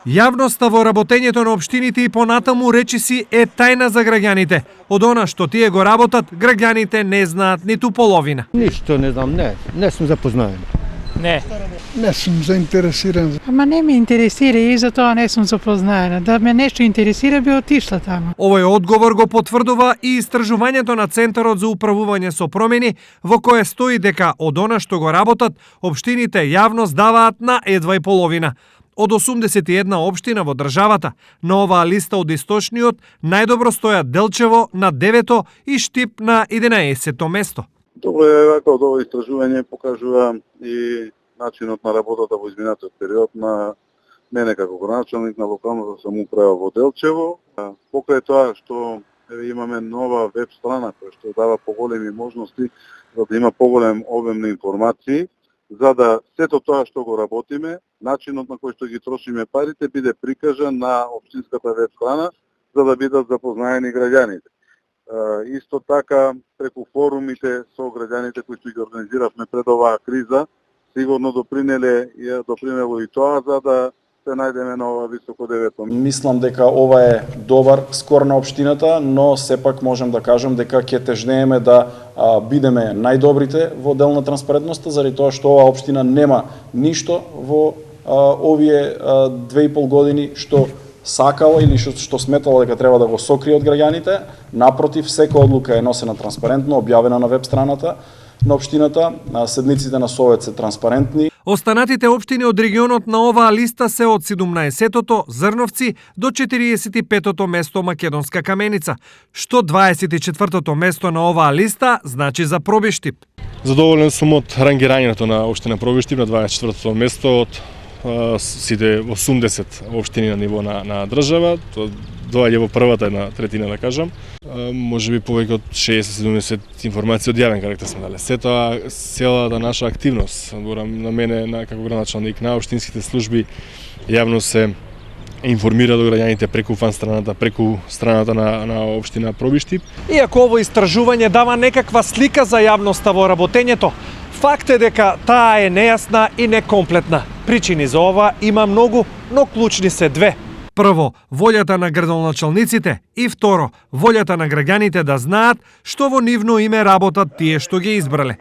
Јавноста во работењето на општините и понатаму речиси е тајна за граѓаните. Од она што тие го работат, граѓаните не знаат ниту половина. Ништо не знам, не сум запознаен. Не сум заинтересиран. Ама не ме интересира и затоа не сум запознаена. Да ме нешто интересира би отишла таму. Овој одговор го потврдува и истражувањето на Центарот за управување со промени, во кое стои дека од она што го работат, општините јавност даваат на едва и половина. Од 81 општина во државата, на оваа листа од источниот, најдобро стојат Делчево на 9-то и Штип на 11-то место. Добро е вака, од ова истражување покажува и начинот на работата во изминатиот период на мене како градоначалник на локалната самоуправа во Делчево. Покрај тоа што имаме нова веб страна која што дава поголеми можности за да има поголем обем на информации, за да сето тоа што го работиме, начинот на кој што ги трошиме парите биде прикажан на општинската веб страна за да бидат запознаени граѓаните. Исто така преку форумите со граѓаните кои што ги организиравме пред оваа криза, сигурно допринело и тоа за да се најдеме на ова високо 9-то. Мислам дека ова е добар скор на општината, но сепак можем да кажам дека ќе тежнееме да бидеме најдобрите во дел на транспарентноста, заради тоа што оваа општина нема ништо во овие 2,5 години што сакала или што сметала дека треба да го сокрие од граѓаните. Напротив, секоја одлука е носена транспарентно, објавена на веб страната на општината, седниците на совет се транспарентни. Останатите општини од регионот на оваа листа се од 17-тото Зрновци до 45-тото место Македонска Каменица, што 24-тото место на оваа листа значи за Пробиштип. Задоволен сум од рангирањето на општина Пробиштип на 24-тото место од сите 80 општини на ниво на држава. Тоа доаѓа во првата една третина, да кажам. Може би повеќе од 60-70 информации од јавен карактер сме дале. Сето целата наша активност, на мене како градоначалник на општинските служби, јавно се информира до граѓаните преку фан страната, преку страната на општина Пробиштип. Иако ово истражување дава некаква слика за јавноста во работењето, факт е дека таа е нејасна и некомплетна. Причини за ова има многу, но клучни се две. Прво, волјата на градоначалниците и второ, волјата на граѓаните да знаат што во нивно име работат тие што ги избрале.